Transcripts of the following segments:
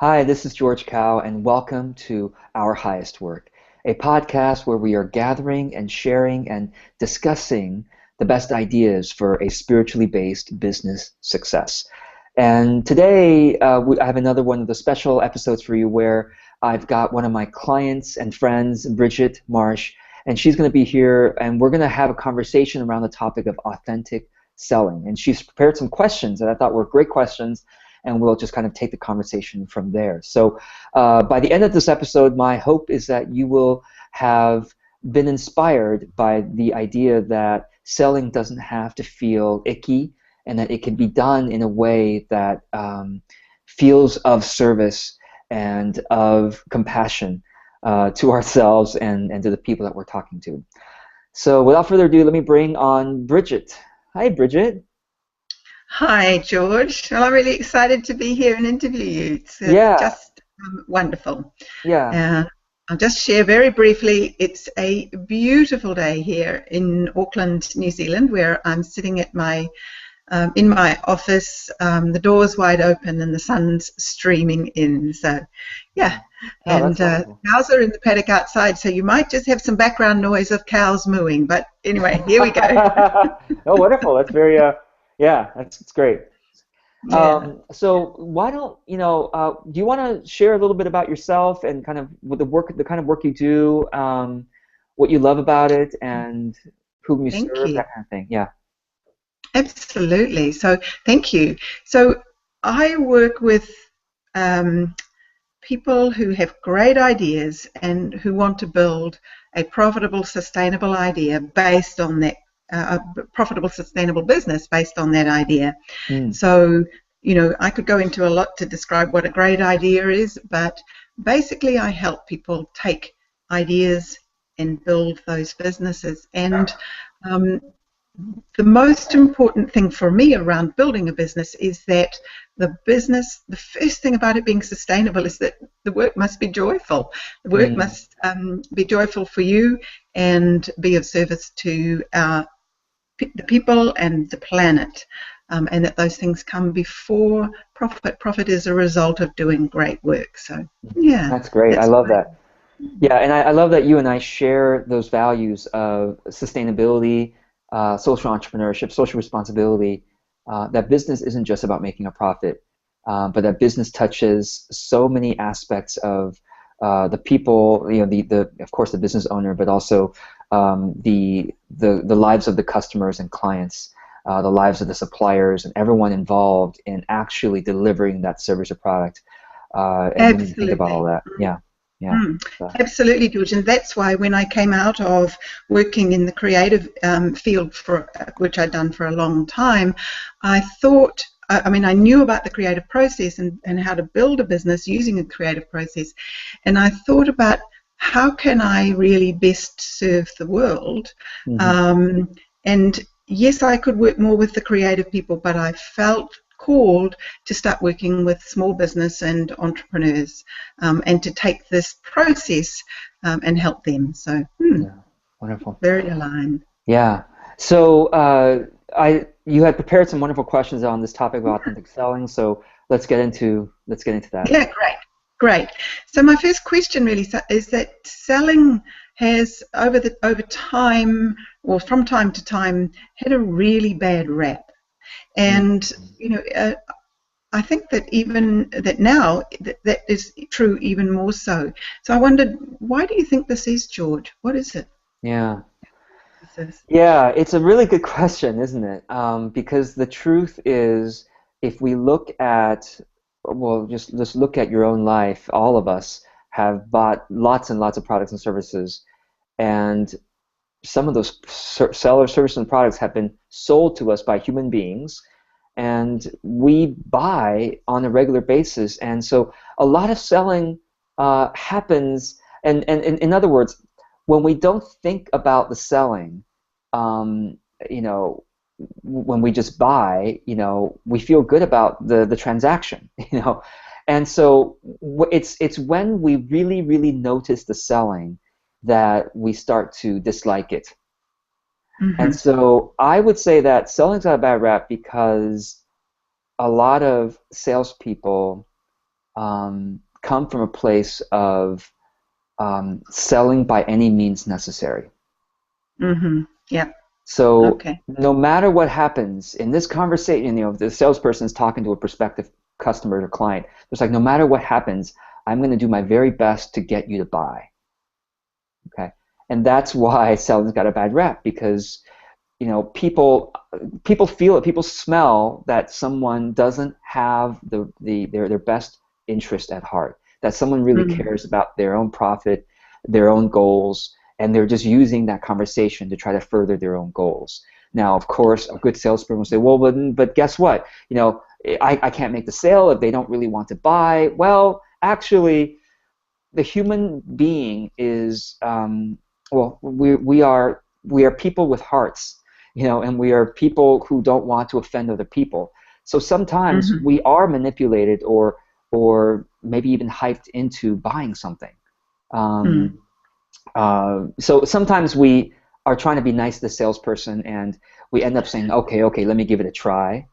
Hi, this is George Cow, and welcome to Our Highest Work, a podcast where we are gathering and sharing and discussing the best ideas for a spiritually based business success. And today, I have another one of the special episodes for you where I've got one of my clients and friends, Bridget, Marsh, and she's going to be here, and we're going to have a conversation around the topic of authentic selling. And she's prepared some questions that I thought were great questions, and we'll just kind of take the conversation from there. So by the end of this episode, my hope is that you will have been inspired by the idea that selling doesn't have to feel icky, and that it can be done in a way that feels of service and of compassion to ourselves and to the people that we're talking to. So without further ado, let me bring on Bridget. Hi, Bridget. Hi, George. Well, I'm really excited to be here and interview you. It's Yeah, just wonderful. yeah. Uh, I'll just share very briefly, it's a beautiful day here in Auckland, New Zealand, where I'm sitting at my in my office, the door's wide open and the sun's streaming in. So, yeah, Oh, and that's wonderful. cows are in the paddock outside, so you might just have some background noise of cows mooing. But anyway, here we go. Oh, wonderful. That's very, yeah, that's great. Yeah. So why don't, do you want to share a little bit about yourself and kind of with the kind of work you do, what you love about it, and whom you Thank serve, you. that kind of thing? Yeah. Absolutely. So, thank you. So, I work with um, people who have great ideas and who want to build a profitable, sustainable idea based on that, a profitable, sustainable business based on that idea. Mm. So, I could go into a lot to describe what a great idea is, but basically, I help people take ideas and build those businesses. And um, the most important thing for me around building a business is that the first thing about it being sustainable is that the work must be joyful. The work Mm. must be joyful for you and be of service to the people and the planet, and that those things come before profit. Profit is a result of doing great work. So, yeah, That's great. I that's love my. that. Yeah, and I love that you and I share those values of sustainability, social entrepreneurship, social responsibility, that business isn't just about making a profit, but that business touches so many aspects of the people, the of course the business owner, but also the lives of the customers and clients, the lives of the suppliers and everyone involved in actually delivering that service or product. And when you think about all Absolutely. that, yeah, yeah. Mm, So, absolutely, George, and that's why when I came out of working in the creative field, for which I'd done for a long time, I thought, I mean, I knew about the creative process and how to build a business using a creative process, and I thought about how can I really best serve the world, mhm. um, and yes, I could work more with the creative people, but I felt called to start working with small business and entrepreneurs, and to take this process and help them. So, Yeah, wonderful. very aligned. Yeah. So you had prepared some wonderful questions on this topic of authentic selling. So let's get into that. Yeah, great, great. So my first question really is that selling has over time or from time to time had a really bad rap, Mm. and I think that even that now that is true even more so. So I wondered, why do you think this is, George? What is it? Yeah. Is this? Yeah, it's a really good question, isn't it? Because the truth is, if we look at, well, just look at your own life. All of us have bought lots and lots of products and services, and some of those sellers, services, and products have been sold to us by human beings, and we buy on a regular basis. And so a lot of selling happens, and in other words, when we don't think about the selling, um, you know, when we just buy, we feel good about the transaction, and so it's when we really, really notice the selling that we start to dislike it. And Mm-hmm. so I would say that selling's got a bad rap because a lot of salespeople come from a place of selling by any means necessary. Mm-hmm. Yeah. So Okay. no matter what happens in this conversation, the salesperson is talking to a prospective customer or client. It's like, no matter what happens, I'm going to do my very best to get you to buy. Okay, and that's why selling's got a bad rap, because people feel it, people smell that someone doesn't have their best interest at heart, that someone really Mm. cares about their own profit, their own goals, and they're just using that conversation to try to further their own goals. Now, of course, a good salesperson will say, well, but guess what? I can't make the sale if they don't really want to buy. Well, actually, the human being is we are people with hearts, and we are people who don't want to offend other people. So sometimes Mm-hmm. we are manipulated or maybe even hyped into buying something. Mm. Um, so sometimes we are trying to be nice to the salesperson, and we end up saying, okay, let me give it a try,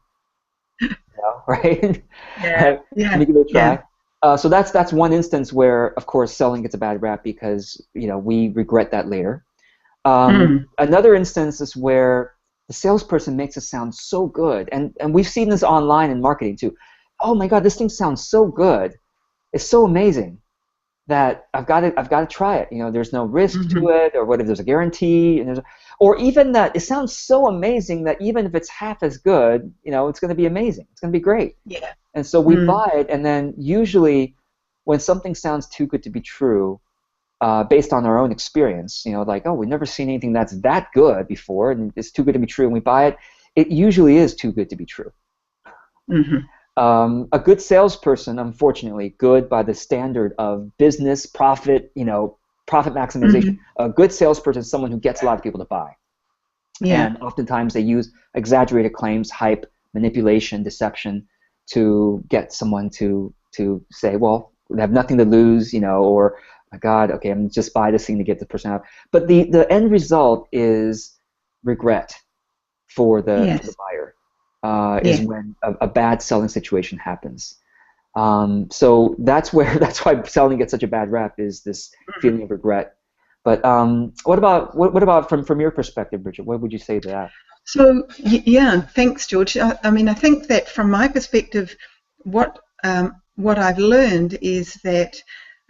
right? Yeah. Right? Let Yeah. me give it a Yeah. try. So that's one instance where, of course, selling gets a bad rap because we regret that later. Mm. Another instance is where the salesperson makes it sound so good, and we've seen this online in marketing too. Oh my God, this thing sounds so good. It's so amazing that I've got to try it. There's no risk Mm-hmm. to it, or what if there's a guarantee, and or even that it sounds so amazing that even if it's half as good, it's going to be amazing. It's going to be great. Yeah. And so we Mm. buy it, and then usually when something sounds too good to be true, based on our own experience, like, oh, we've never seen anything that's that good before, and it's too good to be true, and we buy it, it usually is too good to be true. Mm-hmm. A good salesperson, unfortunately, good by the standard of business, profit, profit maximization, Mm-hmm. a good salesperson is someone who gets a lot of people to buy. Yeah. And oftentimes they use exaggerated claims, hype, manipulation, deception to get someone to say, well, they have nothing to lose, or my God, okay, I'm just buy this thing to get the person out. But the end result is regret for the Yes. buyer, is Yeah. when a bad selling situation happens. So that's why selling gets such a bad rap, is this feeling of regret. But what about from your perspective, Bridget? What would you say to that? So yeah, thanks, George. I mean, I think that from my perspective, what I've learned is that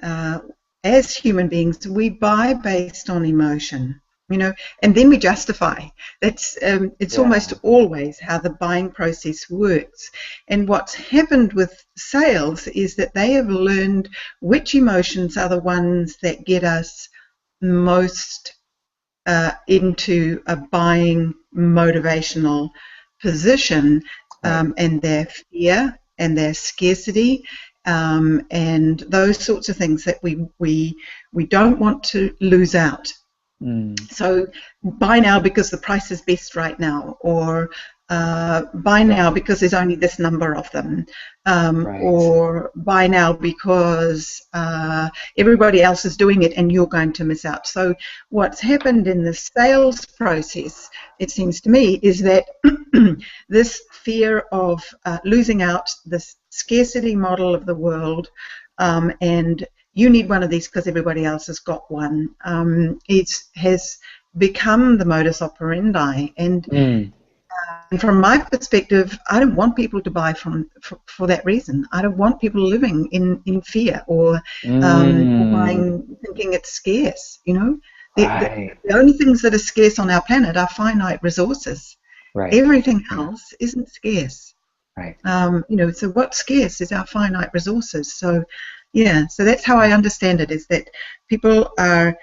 uh, as human beings, we buy based on emotion, and then we justify. It's Yeah. almost always how the buying process works. And what's happened with sales is that they have learned which emotions are the ones that get us most into a buying motivational position, Right. and their fear and their scarcity, and those sorts of things that we don't want to lose out. Mm, So buy now because the price is best right now, or buy yeah. now because there's only this number of them, Right. or buy now because everybody else is doing it and you're going to miss out. So what's happened in the sales process, it seems to me, is that this fear of losing out, this scarcity model of the world, and you need one of these because everybody else has got one. It has become the modus operandi, and Mm, from my perspective, I don't want people to buy for that reason. I don't want people living in fear, or mm, buying thinking it's scarce. The, the, right. the only things that are scarce on our planet are finite resources. Right. Everything Yeah. else isn't scarce. Right. So what's scarce is our finite resources. So, yeah, so that's how I understand it, is that people are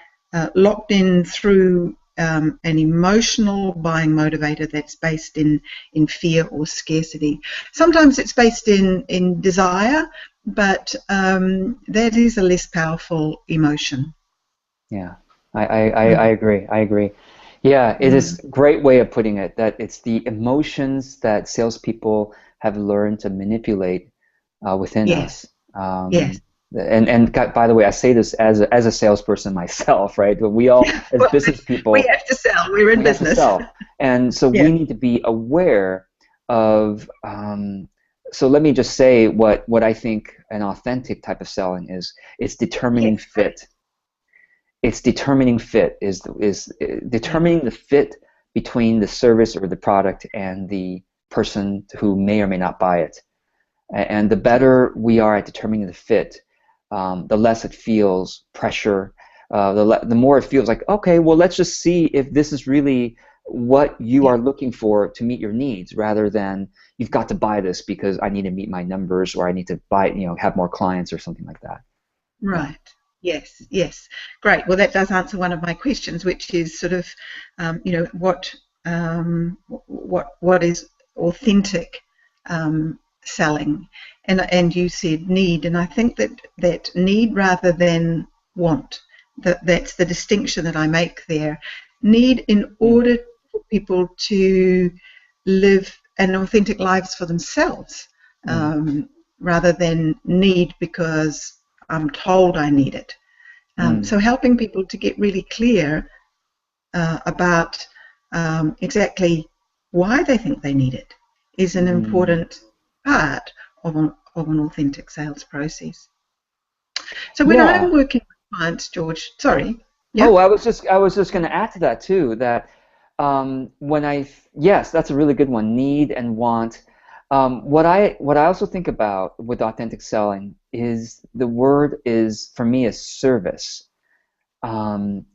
locked in through an emotional buying motivator that's based in fear or scarcity. Sometimes it's based in desire, but that is a less powerful emotion. Yeah. I Mm. agree. I agree. Yeah, it Mm. is a great way of putting it, that it's the emotions that salespeople have learned to manipulate within Yes, us. yes. And by the way, I say this as a salesperson myself, right? But we all, as Well, business we people, have to sell. We're in we have to business. sell, and so Yeah. we need to be aware of So let me just say what I think an authentic type of selling is. It's determining Yes, great. fit. It's determining fit is Yeah. determining the fit between the service or the product and the person who may or may not buy it. And the better we are at determining the fit, the less it feels pressure. The more it feels like, okay, well, let's just see if this is really what you Yeah. are looking for to meet your needs, rather than you've got to buy this because I need to meet my numbers, or I need to buy, have more clients or something like that. Yeah. Right. Yes, yes. Great. Well, that does answer one of my questions, which is sort of, what is authentic selling, and you said need, and I think that need rather than want, that's the distinction that I make there. Need in Mm, order for people to live an authentic lives for themselves, mm, rather than need because I'm told I need it. mm, So helping people to get really clear about exactly why they think they need it is an mm. important part of an authentic sales process. So when Yeah. I'm working with clients, George, sorry, yeah, Oh, I was just going to add to that too, that yes, that's a really good one. Need and want. What I also think about with authentic selling is the word is for me is service. Um,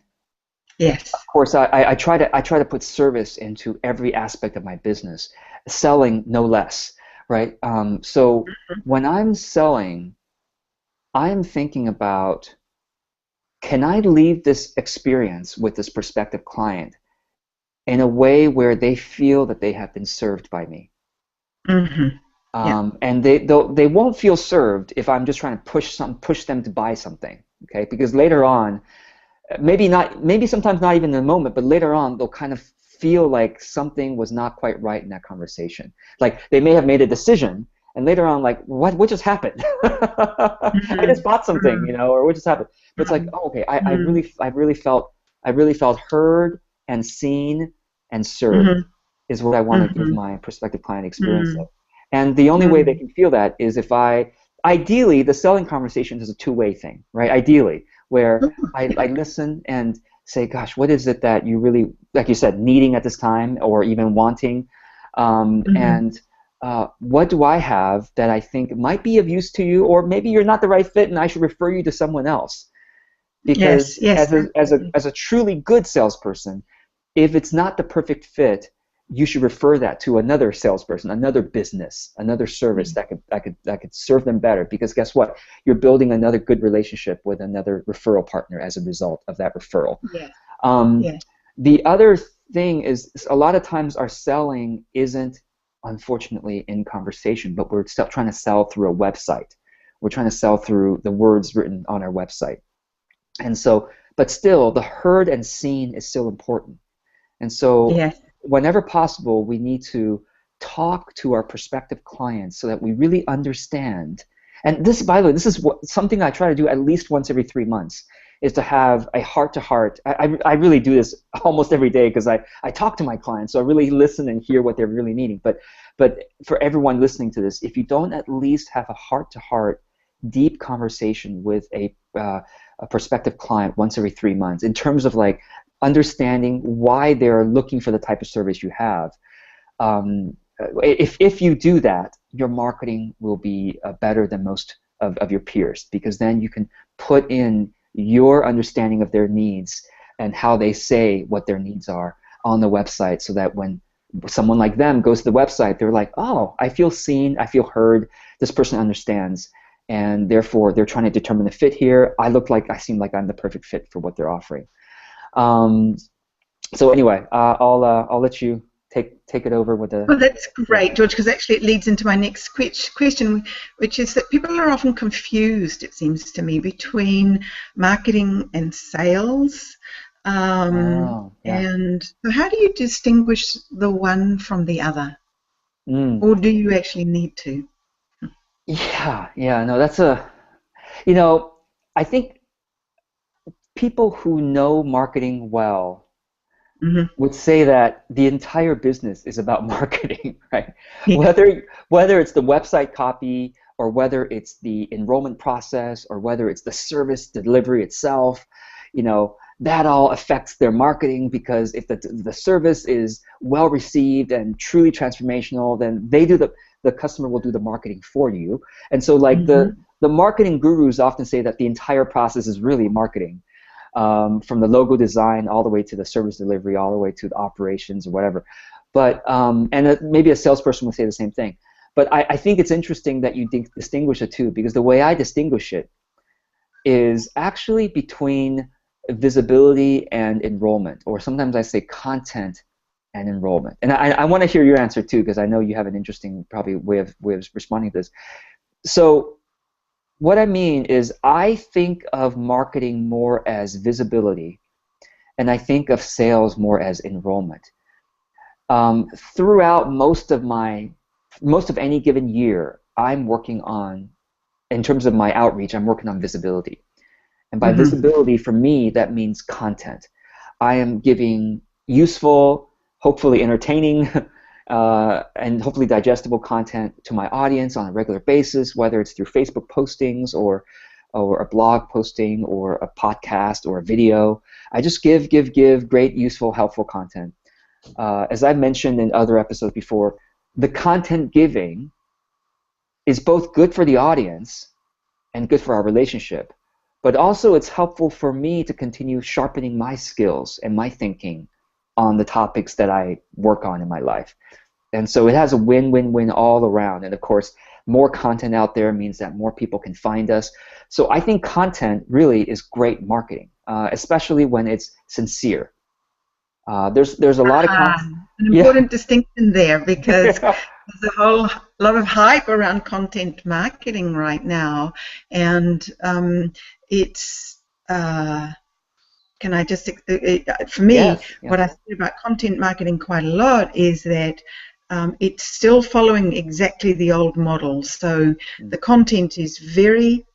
of yes, course, I try to put service into every aspect of my business, selling no less, right? So when I'm selling, I'm thinking about, can I leave this experience with this prospective client in a way where they feel that they have been served by me. mm-hmm. Yeah, And they won't feel served if I'm just trying to push them to buy something. Okay, because later on, maybe sometimes not even in the moment, but later on they'll kind of feel like something was not quite right in that conversation. Like they may have made a decision, and later on, like, what just happened? I just bought something, or what just happened? But it's like, oh, okay, I really felt heard and seen and served mm-hmm. is what I want to give Mm-hmm. my prospective client experience Mm-hmm. of. And the only way they Mm-hmm. can feel that is if ideally, the selling conversation is a two-way thing, right? Ideally, where I listen and say, gosh, what is it that you really, like you said, needing at this time or even wanting? Mm-hmm. And what do I have that I think might be of use to you, or maybe you're not the right fit and I should refer you to someone else? Yes, Because yes, as a absolutely. as a truly good salesperson, if it's not the perfect fit, you should refer that to another salesperson, another business, another service Yeah. that could serve them better. Because guess what? You're building another good relationship with another referral partner as a result of that referral. Yes, Um, yes. the other thing is a lot of times our selling isn't, unfortunately, in conversation, but we're still trying to sell through a website. We're trying to sell through the words written on our website. And so, but still, the heard and seen is still important. And so, Yes. whenever possible, we need to talk to our prospective clients so that we really understand. And this, by the way, this is something I try to do at least once every 3 months, is to have a heart to heart. I really do this almost every day because I talk to my clients, so I really listen and hear what they're really needing. But for everyone listening to this, if you don't at least have a heart to heart, deep conversation with a prospective client once every 3 months, in terms of like understanding why they're looking for the type of service you have. If you do that, your marketing will be better than most of your peers, because then you can put in your understanding of their needs and how they say what their needs are on the website, so that when someone like them goes to the website, they're like, oh, I feel seen, I feel heard, this person understands, and therefore they're trying to determine the fit here. I seem like I'm the perfect fit for what they're offering. Um, so anyway, I'll let you take it over with the. Well, that's Yeah. great, George, because actually it leads into my next question, which is that people are often confused, it seems to me, between marketing and sales. Oh, yeah. And so, how do you distinguish the one from the other? Mm. Or do you actually need to? Yeah, yeah. No, that's you know, I think people who know marketing well Mhm. would say that the entire business is about marketing, right? Yeah. Whether it's the website copy, or whether it's the enrollment process, or whether it's the service delivery itself, that all affects their marketing, because if the service is well received and truly transformational, then the customer will do the marketing for you. And so like the Mhm. the marketing gurus often say that the entire process is really marketing, from the logo design all the way to the service delivery, all the way to the operations or whatever. But maybe a salesperson would say the same thing. But I think it's interesting that you distinguish the two, because the way I distinguish it is actually between visibility and enrollment, or sometimes I say content and enrollment. And I want to hear your answer too, because I know you have an interesting probably way of responding to this. So what I mean is, I think of marketing more as visibility, and I think of sales more as enrollment. Throughout most of any given year, I'm working on, in terms of my outreach, I'm working on visibility. And by Mhm. visibility, for me, that means content. I am giving useful, hopefully entertaining, and hopefully digestible content to my audience on a regular basis, whether it's through Facebook postings, or a blog posting, or a podcast, or a video. I just give great, useful, helpful content. As I mentioned in other episodes before, the content giving is both good for the audience and good for our relationship, but also it's helpful for me to continue sharpening my skills and my thinking on the topics that I work on in my life. And so it has a win-win-win all around. And of course, more content out there means that more people can find us. So I think content really is great marketing, especially when it's sincere. There's a lot of Ah, content. an Yeah. important distinction there, because there's a whole lot of hype around content marketing right now, and it's can I just for me, Yes. what Yes. I say about content marketing quite a lot is that it's still following exactly the old model. So Mm. the content is very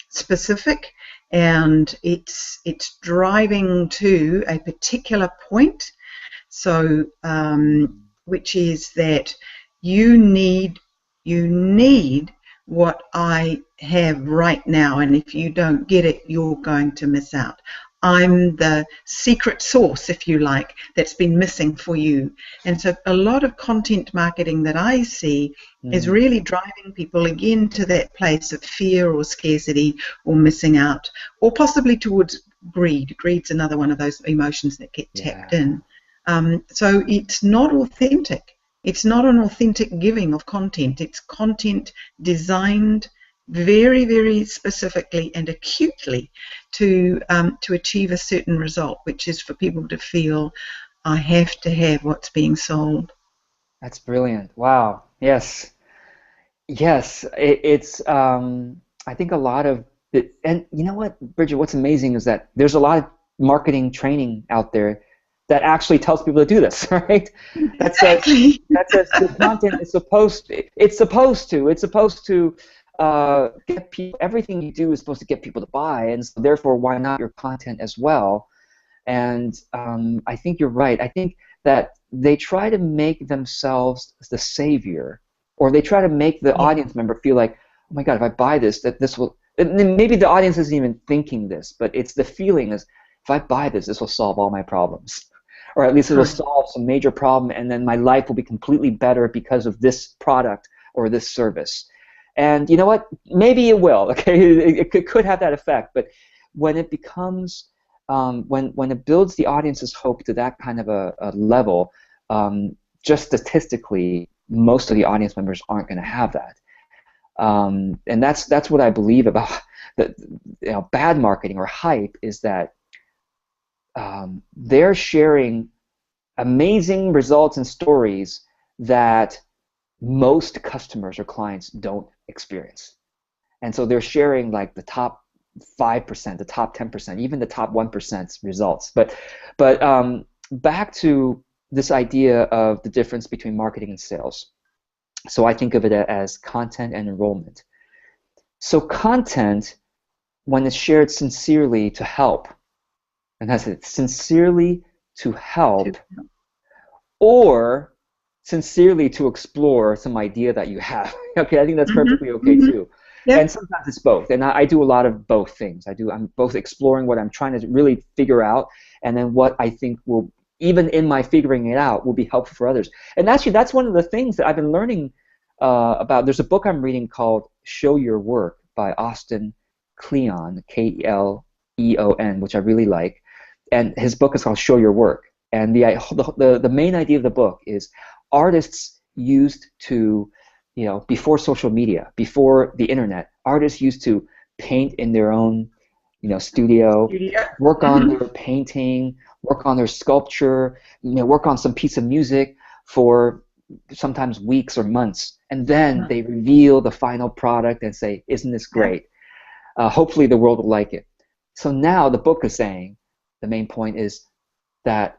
specific, and it's driving to a particular point. So which is that you need you need what I have right now, and if you don't get it, you're going to miss out. I'm the secret sauce, if you like, that's been missing for you. And so a lot of content marketing that I see is Mm. really driving people again to that place of fear or scarcity or missing out, or possibly towards greed. Greed's another one of those emotions that get tapped Yeah. in. So it's not authentic. It's not an authentic giving of content. It's content designed very, very specifically and acutely to achieve a certain result, which is for people to feel, I have to have what's being sold. That's brilliant. Wow. Yes. Yes. It's I think a lot of it, and you know what, Bridget, what's amazing is that there's a lot of marketing training out there that actually tells people to do this, right? That says Exactly. your content is supposed to get people, everything you do is supposed to get people to buy, and so therefore why not your content as well? And I think you're right. I think that they try to make themselves the savior, or they try to make the Yeah. audience member feel like, oh my God, if I buy this, that this will. And then maybe the audience isn't even thinking this, but it's the feeling is, if I buy this, this will solve all my problems, or at least it will Correct. solve some major problem, and then my life will be completely better because of this product or this service. And you know what? Maybe it will. Okay, it could have that effect, but when it becomes when it builds the audience's hope to that kind of a level, just statistically, most of the audience members aren't going to have that. And that's what I believe about the bad marketing or hype, is that they're sharing amazing results and stories that most customers or clients don't experience. And so they're sharing like the top 5%, the top 10%, even the top 1% results. But back to this idea of the difference between marketing and sales. So I think of it as content and enrollment. So content, when it's shared sincerely to help, and that's it, sincerely to help, or sincerely to explore some idea that you have. Okay, I think that's perfectly okay too. Yep. And sometimes it's both, and I do a lot of both things. I'm both exploring what I'm trying to really figure out, and then what I think will, even in my figuring it out, will be helpful for others. And actually, that's one of the things that I've been learning about. There's a book I'm reading called Show Your Work by Austin Kleon, Kleon, which I really like. And his book is called Show Your Work. And the main idea of the book is artists used to, before social media, before the internet, artists used to paint in their own, studio, work on their painting, work on their sculpture, work on some piece of music for sometimes weeks or months, and then they reveal the final product and say, "Isn't this great? Hopefully the world will like it." So now the book is saying, the main point is that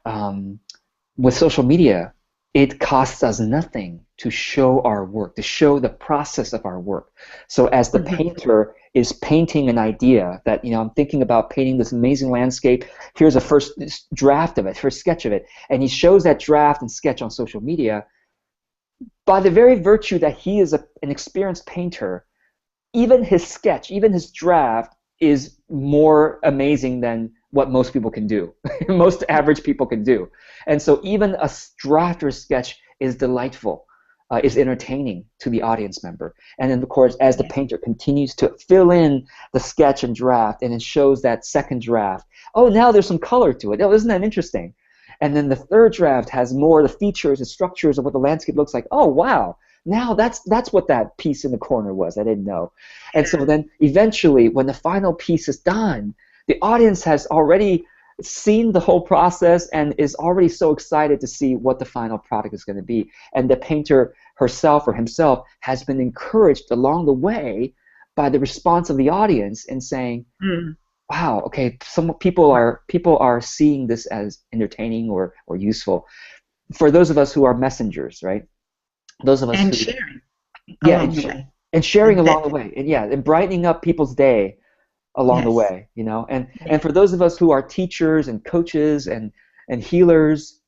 with social media, it costs us nothing to show our work, to show the process of our work. So as the painter is painting an idea that, I'm thinking about painting this amazing landscape, here's a first draft of it, first sketch of it, and he shows that draft and sketch on social media, by the very virtue that he is an experienced painter, even his sketch, even his draft is more amazing than what most people can do, most average people can do. And so even a draft or sketch is delightful, is entertaining to the audience member. And then, of course, as the painter continues to fill in the sketch and draft, and it shows that second draft, oh, now there's some color to it. Oh, isn't that interesting? And then the third draft has more of the features and structures of what the landscape looks like. Oh, wow. Now that's what that piece in the corner was. I didn't know. And so then eventually, when the final piece is done, the audience has already seen the whole process and is already so excited to see what the final product is going to be. And the painter herself or himself has been encouraged along the way by the response of the audience in saying, wow, okay, some people are seeing this as entertaining or useful. For those of us who are messengers, right? Those of us and who, sharing yeah, along the way. and sharing along the way, and brightening up people's day along the way, and for those of us who are teachers and coaches and healers,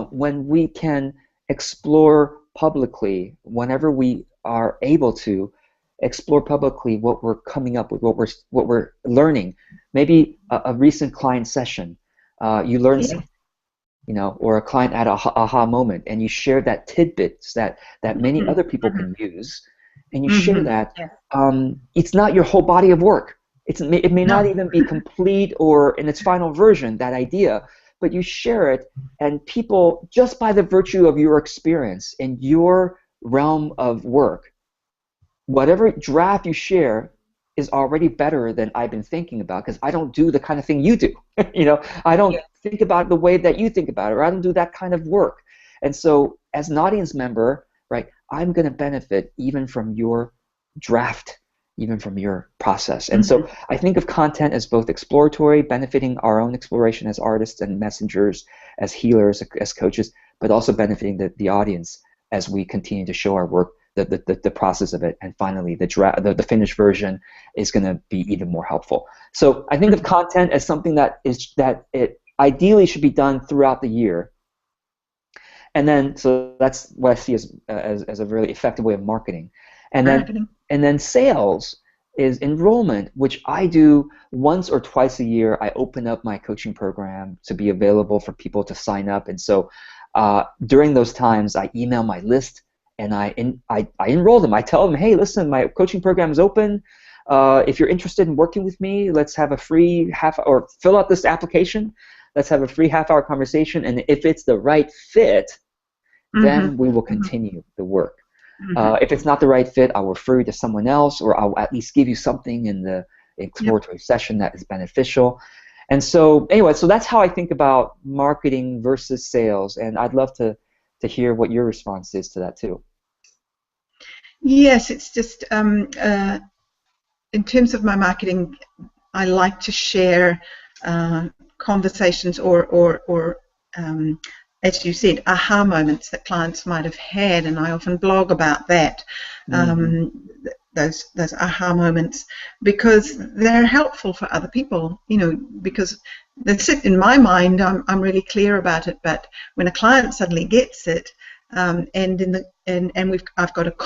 when we can explore publicly, whenever we are able to explore publicly what we're coming up with, what we're learning, maybe a recent client session, you learn something, or a client at a aha moment, and you share that tidbits that many other people can use, and you share that. It's not your whole body of work. It may not even be complete or in its final version, that idea, but you share it, and people, just by the virtue of your experience in your realm of work, whatever draft you share is already better than I've been thinking about, because I don't do the kind of thing you do. I don't think about it the way that you think about it, or I don't do that kind of work. And so as an audience member, right, I'm going to benefit even from your draft, even from your process. And so I think of content as both exploratory, benefiting our own exploration as artists and messengers, as healers, as coaches, but also benefiting the audience as we continue to show our work, the process of it, and finally the finished version is going to be even more helpful. So I think of content as something that it ideally should be done throughout the year, and then so that's what I see as a really effective way of marketing. And then sales is enrollment, which I do once or twice a year. I open up my coaching program to be available for people to sign up, and so during those times I email my list. And I enroll them. I tell them, hey, listen, my coaching program is open. If you're interested in working with me, let's have a free or fill out this application. Let's have a free half-hour conversation. And if it's the right fit, then we will continue the work. If it's not the right fit, I'll refer you to someone else, or I'll at least give you something in the exploratory session that is beneficial. And so anyway, so that's how I think about marketing versus sales. And I'd love to hear what your response is to that too. Yes, it's just in terms of my marketing, I like to share conversations or as you said, aha moments that clients might have had, and I often blog about that. those aha moments, because they're helpful for other people, because they sit in my mind. I'm really clear about it, but when a client suddenly gets it, and I've got a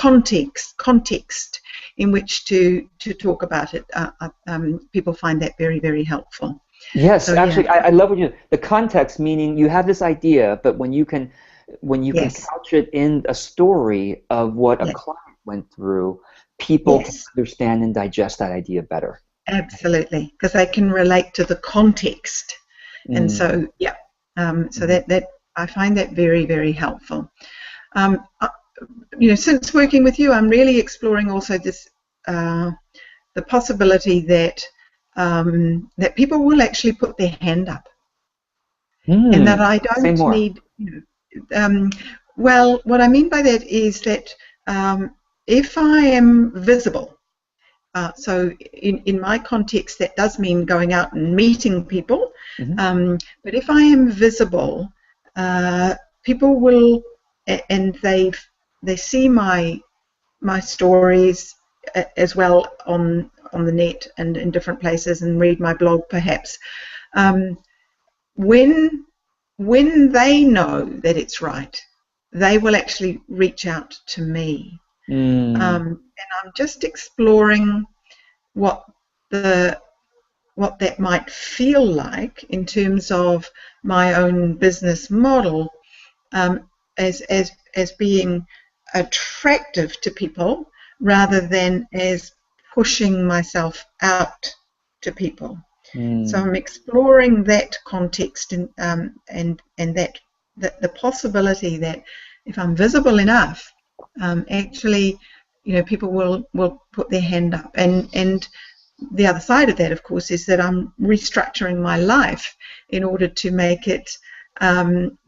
context in which to talk about it, people find that very, very helpful. Yes, So yeah. actually, I love the context, meaning you have this idea, but when you can Yes. couch it in a story of what a Yes. client went through, people can Yes. understand and digest that idea better. Absolutely, because they can relate to the context, and Mm. so yeah. So Mm. that I find that very, very helpful. Um, uh, since working with you, I'm really exploring also this the possibility that that people will actually put their hand up, and that I Say don't more. need. Well, what I mean by that is that if I am visible, so in my context, that does mean going out and meeting people. Mm-hmm. But if I am visible, people will, and they see my stories as well on the net and in different places, and read my blog perhaps. Um, when they know that it's right, they will actually reach out to me, and I'm just exploring what the what that might feel like in terms of my own business model, as being attractive to people rather than as pushing myself out to people. So I'm exploring that context, and that the possibility that if I'm visible enough, actually, people will put their hand up. And the other side of that, of course, is that I'm restructuring my life in order to make it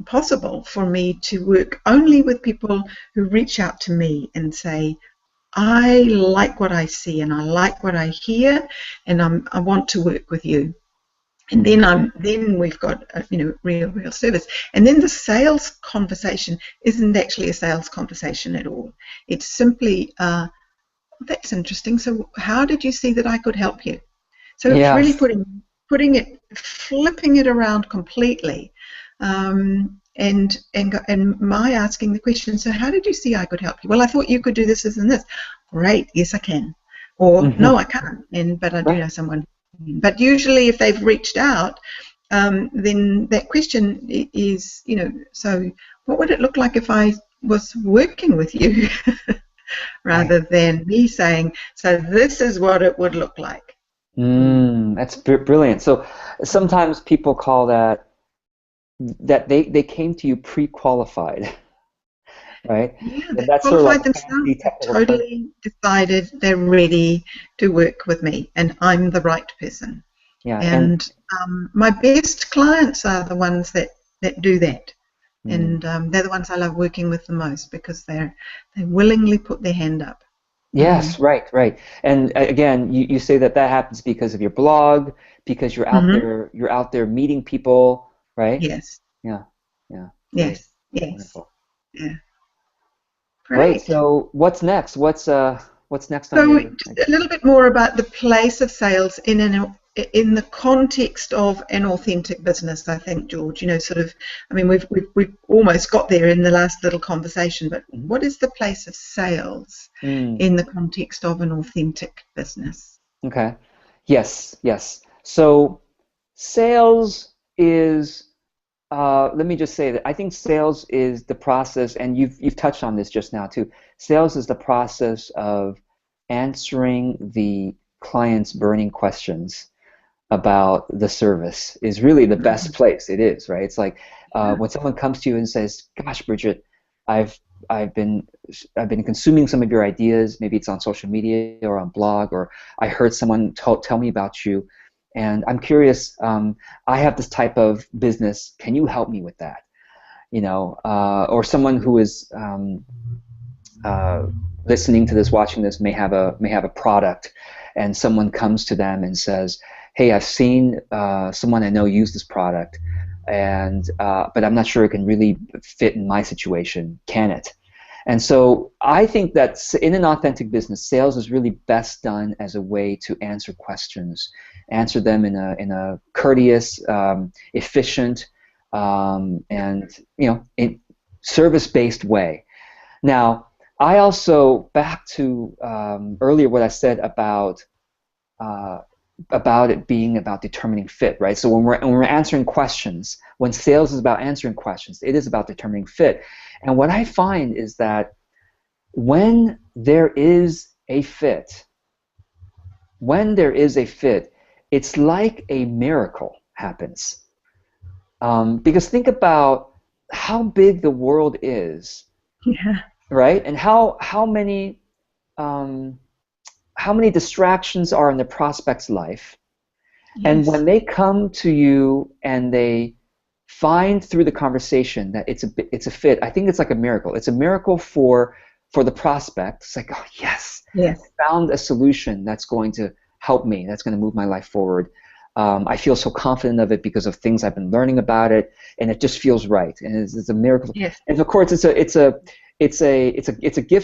possible for me to work only with people who reach out to me and say, I like what I see and I like what I hear, and I want to work with you. And then we've got real service. And then the sales conversation isn't actually a sales conversation at all. It's simply that's interesting. So how did you see that I could help you? So it's really Yes. flipping it around completely, and my asking the question. So how did you see I could help you? Well, I thought you could do this, and this. Great, yes, I can. Or no, I can't. But I do know someone. But usually, if they've reached out, then that question is, so what would it look like if I was working with you? Rather than me saying, so this is what it would look like. That's brilliant. So sometimes people call that they came to you pre-qualified, right? Yeah, And they that's sort of like qualified a themselves. fancy They've technical term. totally decided they're ready to work with me, and I'm the right person. Yeah, and And my best clients are the ones that do that. mm, And they're the ones I love working with the most, because they willingly put their hand up. yes, right. And again, you say that happens because of your blog, because you're out there meeting people, right? Yes, Yeah, yeah, great, yes, yes. wonderful. Yeah, Great. great. So what's next? What's next on So your just a little bit more about the place of sales in the context of an authentic business, I think, George. Sort of. I mean, we've almost got there in the last little conversation, but Mhm. what is the place of sales Mm, in the context of an authentic business? okay. Yes. So sales is let me just say that I think sales is the process, and you've touched on this just now too. Sales is the process of answering the client's burning questions about the service is really the best Mhm. place. It is, right? It's like Yeah. when someone comes to you and says, "Gosh, Bridget, I've I've been I've been consuming some of your ideas. Maybe it's on social media or on blog, or I heard someone tell me about you, and I'm curious. I have this type of business. Can you help me with that? Or someone who is uh, listening to this, watching this, may have a product, and someone comes to them and says, "Hey, I've seen someone I know use this product, and but I'm not sure it can really fit in my situation. Can it?" And so I think that in an authentic business, sales is really best done as a way to answer questions, answer them in a courteous, efficient, and service-based way. Now, I also, back to earlier what I said about it being about determining fit, right? So when we're answering questions, when sales is about answering questions, it is about determining fit. And what I find is that when there is a fit, it's like a miracle happens. Because think about how big the world is, Yeah. right? And how many distractions are in the prospect's life. And when Yes. they come to you and they find through the conversation that it's a fit, I think it's like a miracle. It's a miracle for the prospect. It's like, oh yes, Yes. I found a solution that's going to help me, that's going to move my life forward. I feel so confident of it because of things I've been learning about it, and it just feels right. And it's a miracle. Yes. And of course, it's a gift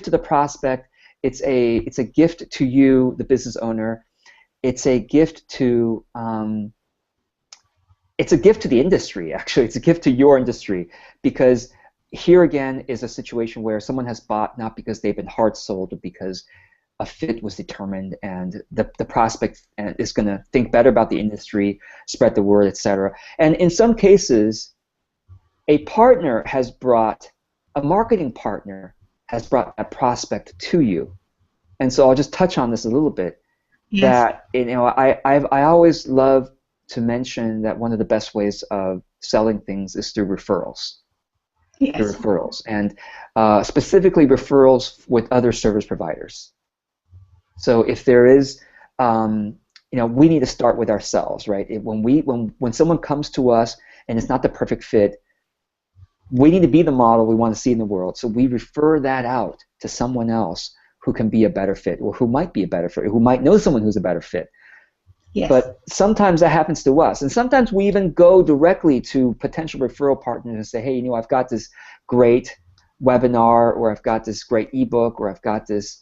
to the prospect. It's a gift to you, the business owner. It's a gift to the industry, actually. It's a gift to your industry, because here again is a situation where someone has bought not because they've been hard sold, but because a fit was determined, and the prospect is going to think better about the industry, spread the word, etc. And in some cases, a marketing partner has brought that prospect to you. And so I'll just touch on this a little bit. Yes. That I always love to mention that one of the best ways of selling things is through referrals. Yes. And specifically referrals with other service providers. So if there is, we need to start with ourselves, right? When someone comes to us and it's not the perfect fit, we need to be the model we want to see in the world. So we refer that out to someone else who can be a better fit, or who might be a better fit, who might know someone who's a better fit. Yes. But sometimes that happens to us. And sometimes we even go directly to potential referral partners and say, hey, I've got this great webinar, or I've got this great ebook, or I've got this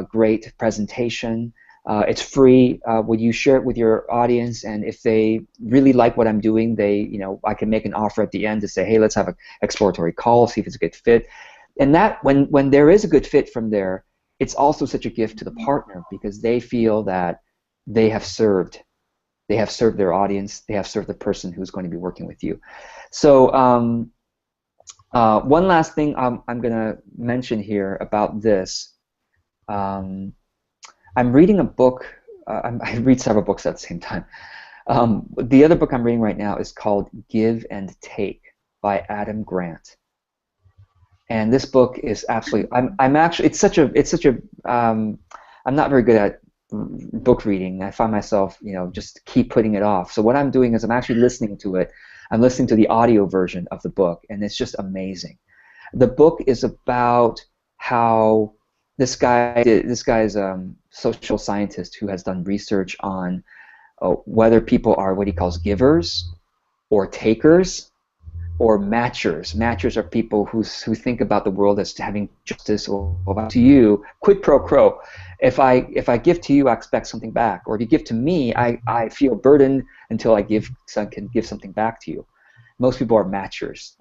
great presentation. It's free. Would you share it with your audience? And if they really like what I'm doing, I can make an offer at the end to say, hey, let's have an exploratory call, see if it's a good fit. And that when there is a good fit from there, it's also such a gift to the partner, because they feel that they have served their audience, they have served the person who's going to be working with you. So one last thing I'm going to mention here about this. I'm reading a book. I read several books at the same time. The other book I'm reading right now is called Give and Take by Adam Grant. And this book is absolutely. I'm actually. It's such a. I'm not very good at book reading. I find myself, just keep putting it off. So what I'm doing is I'm actually listening to it. I'm listening to the audio version of the book, and it's just amazing. The book is about how this guy's a social scientist who has done research on whether people are what he calls givers or takers, or matchers. Matchers are people who think about the world as having justice, or about to you, quid pro quo. If I give to you, I expect something back. Or if you give to me, I feel burdened until I can give something back to you. Most people are matchers,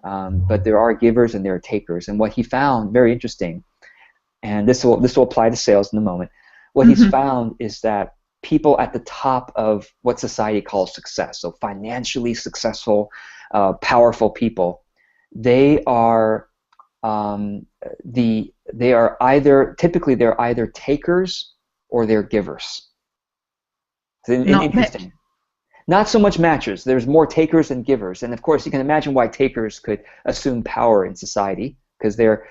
but there are givers and there are takers. And what he found, very interesting, and this will apply to sales in a moment, what he's found is that people at the top of what society calls success, so financially successful, powerful people, they're either takers or they're givers. Interesting. Not so much matchers. There's more takers than givers, and of course you can imagine why takers could assume power in society, because they're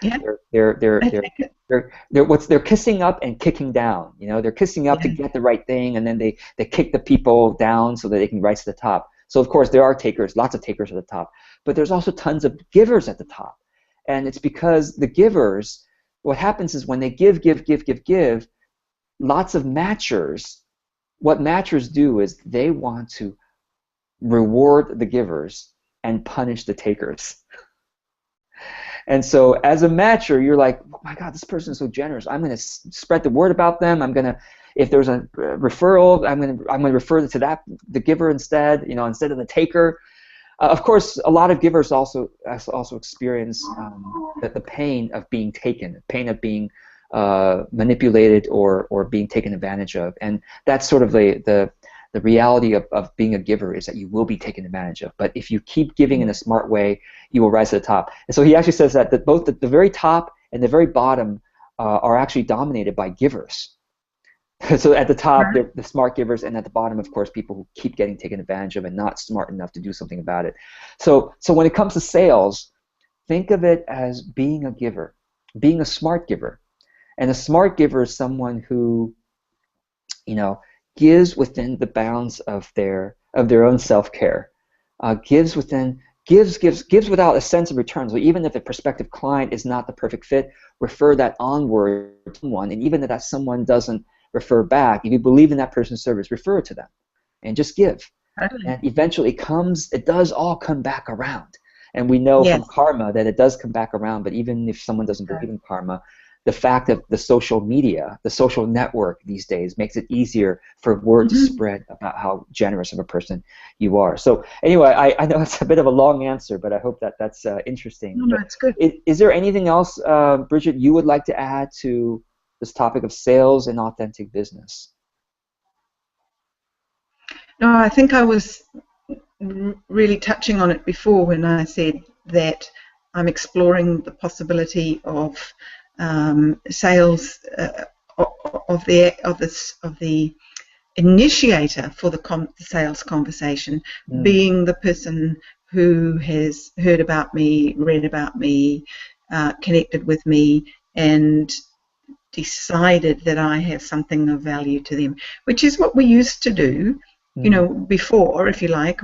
kissing up and kicking down. They're kissing up to get the right thing, and then they kick the people down so that they can rise to the top. So of course there are takers, lots of takers at the top, but there's also tons of givers at the top. And it's because the givers, what happens is when they give, lots of matchers, what matchers do is they want to reward the givers and punish the takers. And so as a matcher, you're like, oh my God, this person is so generous. I'm going to spread the word about them. I'm going to, if there's a referral, I'm going to refer to the giver instead, instead of the taker. Of course, a lot of givers also experience the pain of being taken, the pain of being manipulated or being taken advantage of, and that's sort of the reality of being a giver, is that you will be taken advantage of. But if you keep giving in a smart way, you will rise to the top. And so he actually says that both the very top and the very bottom are actually dominated by givers. So at the top, they're the smart givers, and at the bottom, of course, people who keep getting taken advantage of and not smart enough to do something about it. So when it comes to sales, think of it as being a giver, being a smart giver. And a smart giver is someone who, gives within the bounds of their own self-care, gives without a sense of return. So even if the prospective client is not the perfect fit, refer that onward to someone, and even if that someone doesn't refer back, if you believe in that person's service, refer to them and just give. And eventually it does all come back around. And we know from karma that it does come back around, but even if someone doesn't believe in karma, the fact of the social media, the social network these days makes it easier for word to spread about how generous of a person you are. So anyway, I know it's a bit of a long answer, but I hope that's interesting. No, it's good. Is there anything else, Bridget, you would like to add to this topic of sales and authentic business? No, I think I was really touching on it before when I said that I'm exploring the possibility of sales of the initiator for the sales conversation being the person who has heard about me, read about me, connected with me, and decided that I have something of value to them, which is what we used to do, before, if you like,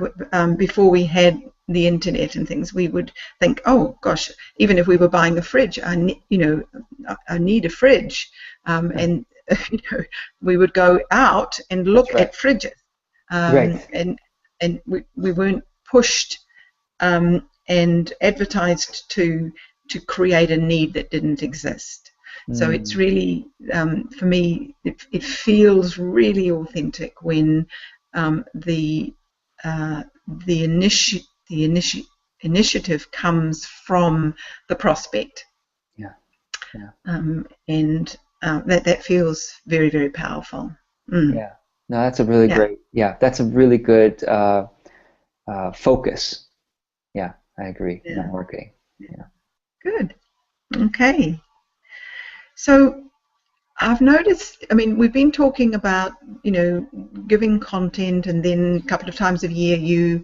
before we had the internet and things. We would think, oh gosh, even if we were buying a fridge, I need a fridge, and we would go out and look at fridges, and we weren't pushed and advertised to create a need that didn't exist. So it's really, for me, it feels really authentic when the initiative comes from the prospect. And that feels very, very powerful. Yeah, no, that's a really great. Yeah, that's a really good focus. Yeah, I agree. Networking. Yeah. Good. Okay. So I've noticed, we've been talking about, giving content, and then a couple of times a year you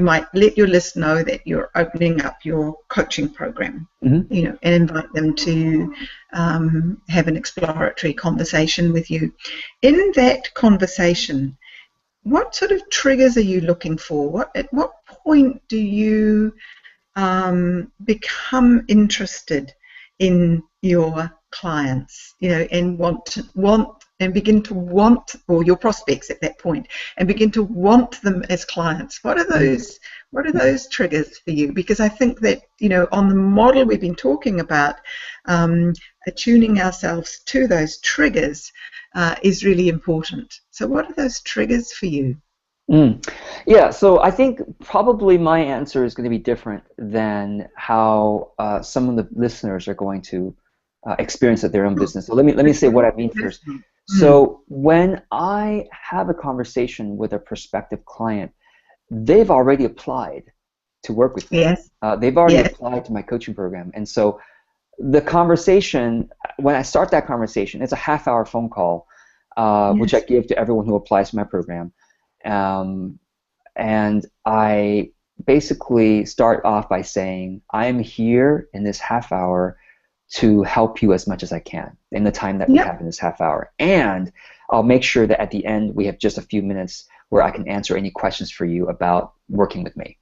might let your list know that you're opening up your coaching program, and invite them to have an exploratory conversation with you. In that conversation, what sort of triggers are you looking for? At what point do you become interested in your clients, and begin to want, or your prospects at that point, and begin to want them as clients? What are those triggers for you? Because I think that, on the model we've been talking about, attuning ourselves to those triggers is really important. So what are those triggers for you? Yeah, so I think probably my answer is going to be different than how some of the listeners are going to experience at their own business. So let me say what I mean first. So when I have a conversation with a prospective client, they've already applied to work with me. Yes. They've already applied to my coaching program, and so the conversation, when I start that conversation, it's a half-hour phone call, which I give to everyone who applies to my program. And I basically start off by saying, I am here in this half hour to help you as much as I can in the time that we have in this half hour. And I'll make sure that at the end we have just a few minutes where I can answer any questions for you about working with me.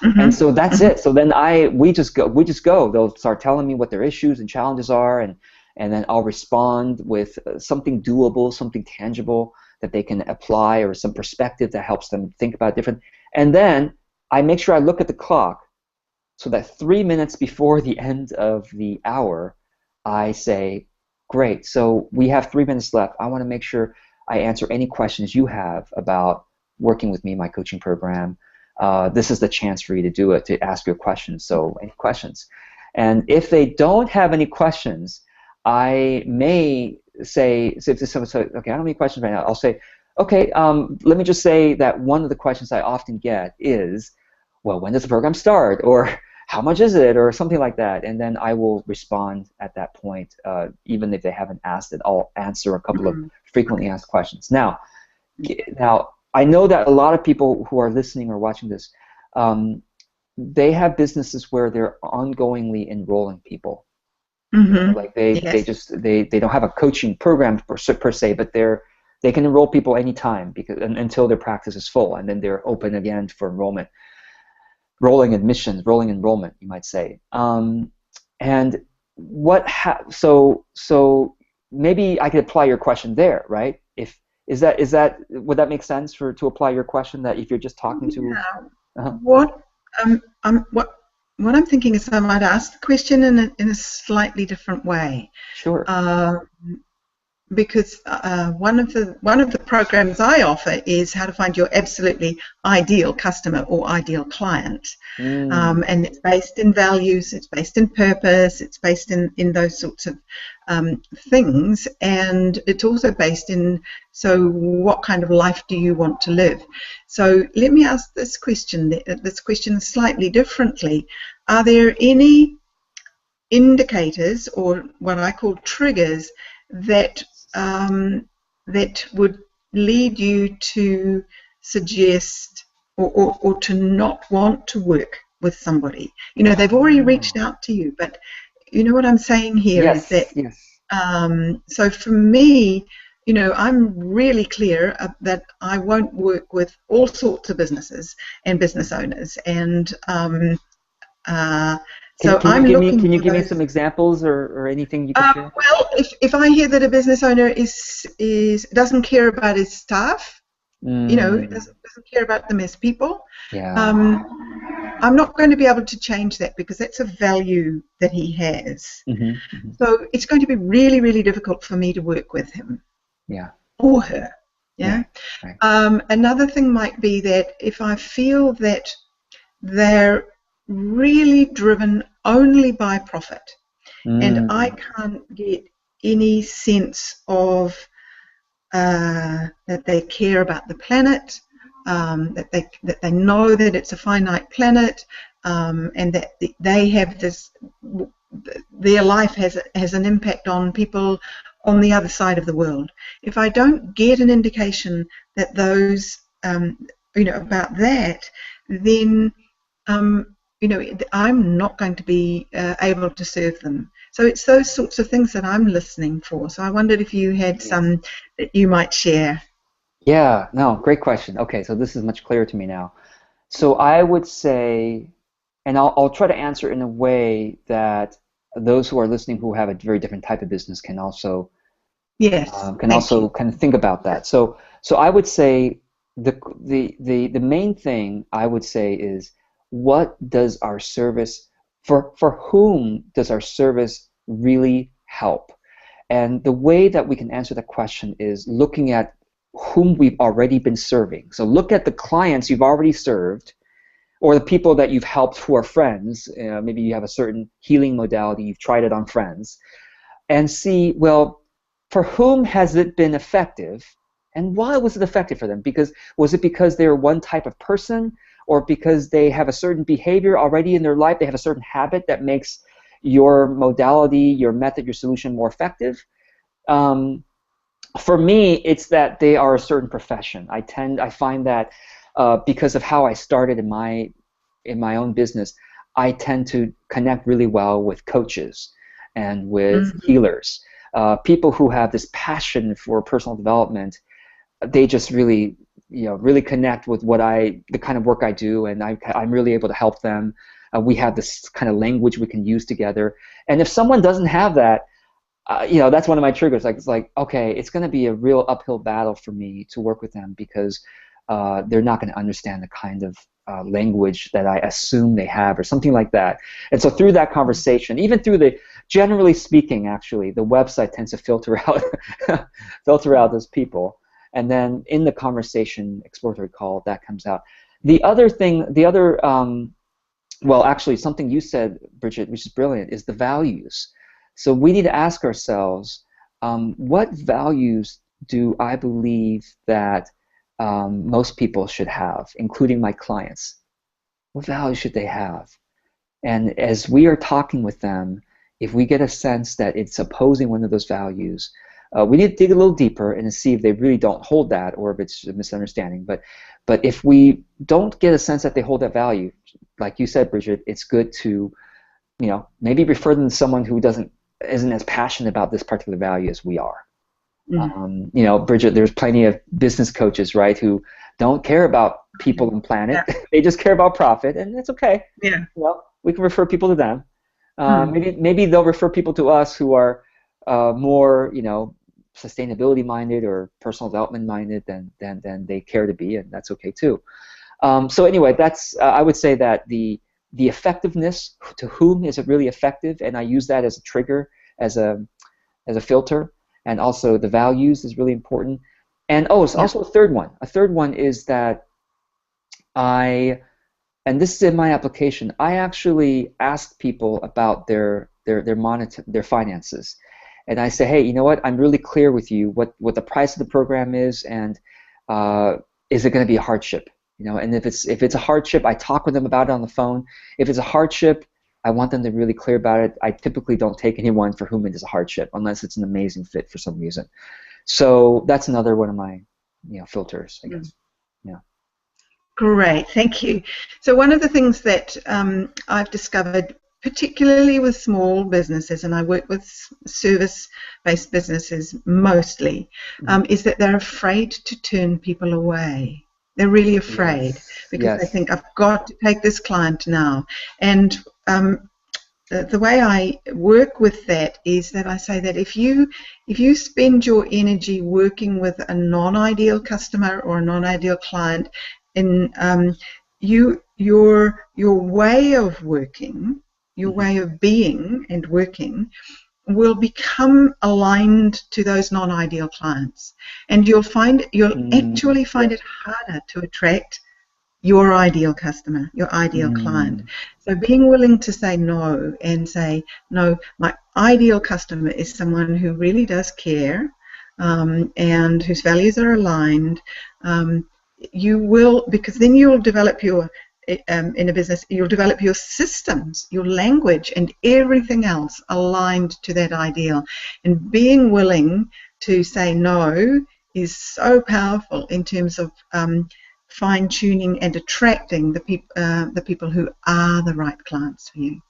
And so that's it. So then we just go. They'll start telling me what their issues and challenges are, and then I'll respond with something doable, something tangible that they can apply, or some perspective that helps them think about it different. And then I make sure I look at the clock so that 3 minutes before the end of the hour, I say, great, so we have 3 minutes left. I want to make sure I answer any questions you have about working with me in my coaching program. This is the chance for you to do it, to ask your questions. So any questions? And if they don't have any questions, I may say, so if someone says, okay, I don't have any questions right now, I'll say, okay, let me just say that one of the questions I often get is, well, when does the program start? Or how much is it? Or something like that. And then I will respond at that point, even if they haven't asked it. I'll answer a couple of frequently asked questions. Now, I know that a lot of people who are listening or watching this, they have businesses where they're ongoingly enrolling people. Like they don't have a coaching program per se, but they can enroll people anytime until their practice is full, and then they're open again for enrollment. Rolling admissions, rolling enrollment, you might say. And so maybe I could apply your question there, right? Would that make sense to apply your question, that if you're just talking to? What I'm thinking is I might ask the question in a slightly different way. Sure. Because one of the programs I offer is how to find your absolutely ideal customer or ideal client, and it's based in values, it's based in purpose, it's based in those sorts of things, and it's also based in, so what kind of life do you want to live? So let me ask this question slightly differently. Are there any indicators, or what I call triggers, that would lead you to suggest or to not want to work with somebody? They've already reached out to you, but you know what I'm saying here? Yes, is that yes. So for me, I'm really clear that I won't work with all sorts of businesses and business owners, and Can you give me some examples or anything you can share? Well, if I hear that a business owner doesn't care about his staff, doesn't care about them as people, I'm not going to be able to change that, because that's a value that he has. So it's going to be really, really difficult for me to work with him. Or her. Right. Another thing might be that if I feel that they're really driven only by profit, and I can't get any sense of that they care about the planet, that they know that it's a finite planet, and that they have this, their life has an impact on people on the other side of the world. If I don't get an indication that those about that, then I'm not going to be able to serve them. So it's those sorts of things that I'm listening for. So I wondered if you had some that you might share. Yeah, no, great question. Okay, so this is much clearer to me now. So I would say, and I'll try to answer in a way that those who are listening who have a very different type of business can also kind of think about that. So I would say the main thing I would say is, what does our service, for whom does our service really help? And the way that we can answer that question is looking at whom we've already been serving. So look at the clients you've already served, or the people that you've helped who are friends. Maybe you have a certain healing modality, you've tried it on friends, and see, well, for whom has it been effective, and why was it effective for them? Was it because they're one type of person, or because they have a certain behavior already in their life, they have a certain habit that makes your modality, your method, your solution more effective? For me, it's that they are a certain profession. I find that because of how I started in my own business, I tend to connect really well with coaches and with healers, people who have this passion for personal development. They just really connect with the kind of work I do, and I'm really able to help them. We have this kind of language we can use together. And if someone doesn't have that, that's one of my triggers. It's like, okay, it's going to be a real uphill battle for me to work with them, because they're not going to understand the kind of language that I assume they have or something like that. And so through that conversation, even through the, generally speaking, actually, the website tends to filter out filter out those people. And then in the conversation, exploratory call, that comes out. The other thing, well, actually, something you said, Bridget, which is brilliant, is the values. So we need to ask ourselves, what values do I believe that most people should have, including my clients? What values should they have? And as we are talking with them, if we get a sense that it's opposing one of those values, we need to dig a little deeper and see if they really don't hold that or if it's a misunderstanding. But if we don't get a sense that they hold that value, like you said, Bridget, it's good to, maybe refer them to someone who isn't as passionate about this particular value as we are. Bridget, there's plenty of business coaches, right, who don't care about people and planet. Yeah. They just care about profit, and it's okay. Yeah. Well, we can refer people to them. Maybe they'll refer people to us who are more, sustainability minded or personal development minded than they care to be, and that's okay too. So anyway, that's I would say that the effectiveness, to whom is it really effective, and I use that as a trigger, as a filter, and also the values is really important. And it's also a third one. A third one is that and this is in my application, I actually ask people about their finances. And I say, hey, you know what? I'm really clear with you what the price of the program is, and is it going to be a hardship? And if it's a hardship, I talk with them about it on the phone. If it's a hardship, I want them to be really clear about it. I typically don't take anyone for whom it is a hardship unless it's an amazing fit for some reason. So that's another one of my filters, I guess. Yeah. Great, thank you. So one of the things that I've discovered, particularly with small businesses, and I work with service-based businesses mostly, is that they're afraid to turn people away. They're really afraid because they think, I've got to take this client now. And the way I work with that is that I say that if you spend your energy working with a non-ideal customer or a non-ideal client, in your way of working, your way of being and working will become aligned to those non-ideal clients, and you'll actually find it harder to attract your ideal customer, your ideal client. So being willing to say no, and say, no, my ideal customer is someone who really does care, and whose values are aligned. You will, because then you'll develop in a business, you'll develop your systems, your language, and everything else aligned to that ideal. And being willing to say no is so powerful in terms of fine-tuning and attracting the people who are the right clients for you.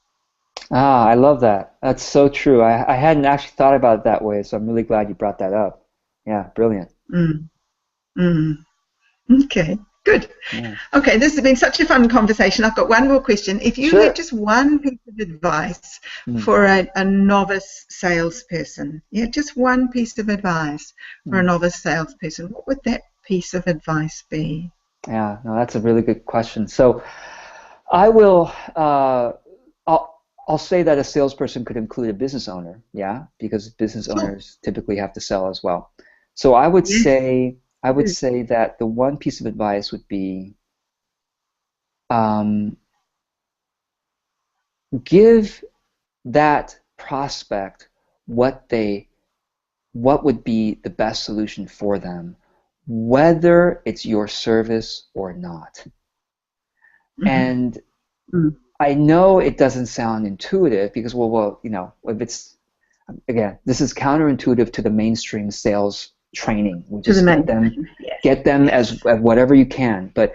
I love that. That's so true. I hadn't actually thought about it that way, so I'm really glad you brought that up. Yeah, brilliant. Okay, good. Yeah. Okay, this has been such a fun conversation. I've got one more question. If you had just one piece of advice for a novice salesperson, just one piece of advice for a novice salesperson, what would that piece of advice be? Yeah, no, that's a really good question. So I will, I'll say that a salesperson could include a business owner, because business owners typically have to sell as well. So I would say that the one piece of advice would be give that prospect what would be the best solution for them, whether it's your service or not. And I know it doesn't sound intuitive because, if it's, again, this is counterintuitive to the mainstream sales training, which is get them as whatever you can. But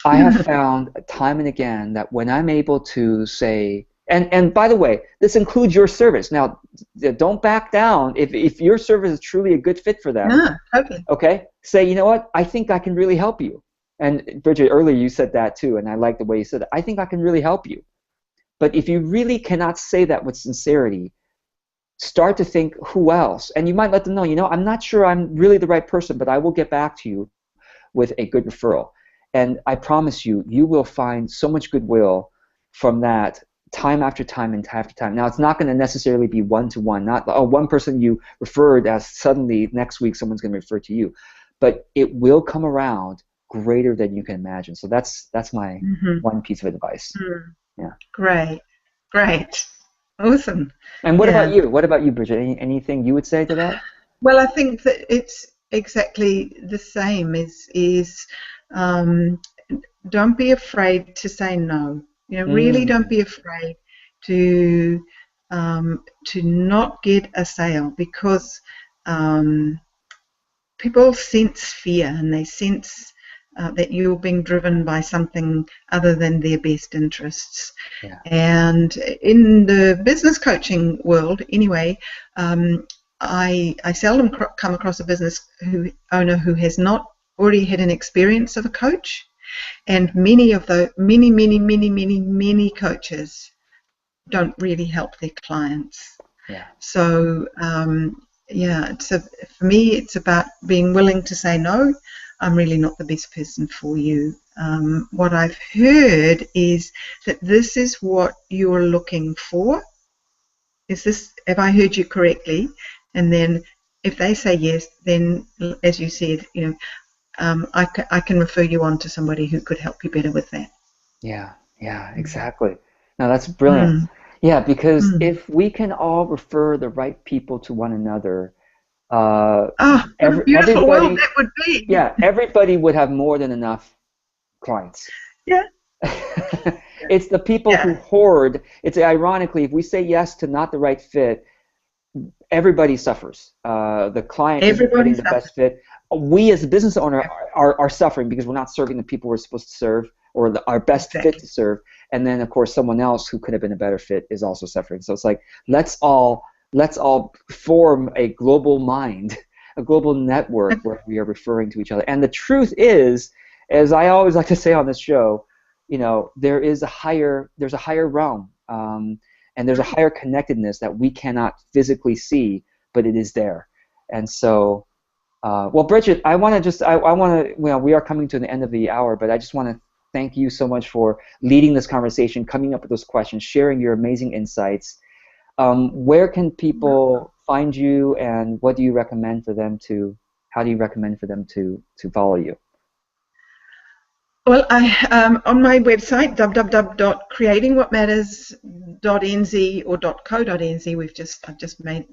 I have found time and again that when I'm able to say, and by the way, this includes your service. Now, don't back down if your service is truly a good fit for them. Okay, say, you know what, I think I can really help you. And Bridget, earlier you said that too, and I like the way you said that. I think I can really help you. But if you really cannot say that with sincerity, start to think who else, and you might let them know, I'm not sure I'm really the right person, but I will get back to you with a good referral. And I promise you, you will find so much goodwill from that time after time and time after time. Now, it's not going to necessarily be one-to-one. Not, oh, one person you referred as suddenly next week someone's going to refer to you. But it will come around greater than you can imagine. So that's my one piece of advice. Yeah. Great. Great. Awesome. And what about Yeah. you? What about you, Bridget? Anything you would say to that? Well, I think that it's exactly the same. Don't be afraid to say no. Really don't be afraid to not get a sale, because people sense fear, and they sense that you're being driven by something other than their best interests. Yeah. And in the business coaching world, anyway, I seldom come across a business owner who has not already had an experience of a coach, and many of the many coaches don't really help their clients. Yeah. So for me, it's about being willing to say no. I'm really not the best person for you. What I've heard is that this is what you're looking for. Have I heard you correctly? And then if they say yes, then as you said, I can refer you on to somebody who could help you better with that. Yeah, exactly. No, that's brilliant. Yeah, because if we can all refer the right people to one another, what a beautiful world that would be. Yeah, everybody would have more than enough clients. Yeah. It's the people who hoard. It's ironically, if we say yes to not the right fit, everybody suffers. The client is getting the best fit. We as a business owner are suffering because we're not serving the people we're supposed to serve, or our best fit to serve. And then, of course, someone else who could have been a better fit is also suffering. So it's like, let's all form a global mind, a global network where we are referring to each other. And the truth is, as I always like to say on this show, there's a higher realm, and there's a higher connectedness that we cannot physically see, but it is there. And so, well, Bridget, we are coming to the end of the hour, but I just want to thank you so much for leading this conversation, coming up with those questions, sharing your amazing insights. Where can people find you, and what do you recommend for them to? How do you recommend for them to follow you? Well, on my website www.creatingwhatmatters.nz or .co.nz, I've just made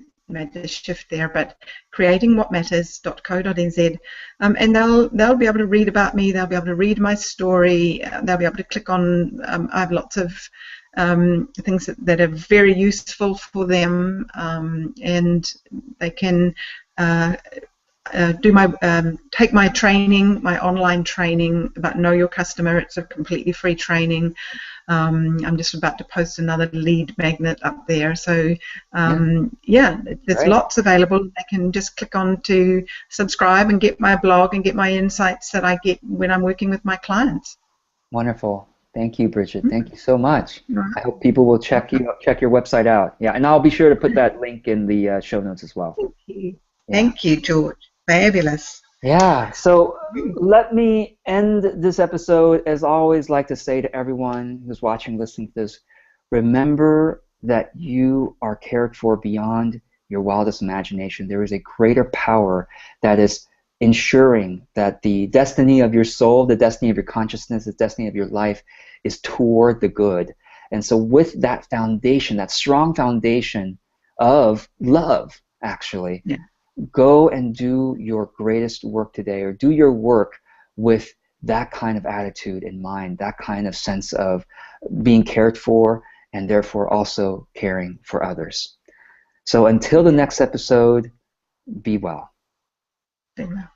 the shift there, but creatingwhatmatters.co.nz, and they'll be able to read about me. They'll be able to read my story. They'll be able to click on. I have lots of things that are very useful for them, and they can take my training, my online training about Know Your Customer. It's a completely free training. I'm just about to post another lead magnet up there. So there's lots available. They can just click on to subscribe and get my blog and get my insights that I get when I'm working with my clients. Wonderful. Thank you, Bridget. Thank you so much. I hope people will check your website out. Yeah, and I'll be sure to put that link in the show notes as well. Thank you. Yeah. Thank you, George. Fabulous. Yeah, so let me end this episode, as I always like to say to everyone who's watching, listening to this, remember that you are cared for beyond your wildest imagination. There is a greater power that is ensuring that the destiny of your soul, the destiny of your consciousness, the destiny of your life is toward the good. And so with that foundation, that strong foundation of love, actually, go and do your greatest work today, or do your work with that kind of attitude in mind, that kind of sense of being cared for, and therefore also caring for others. So until the next episode, be well. Be well.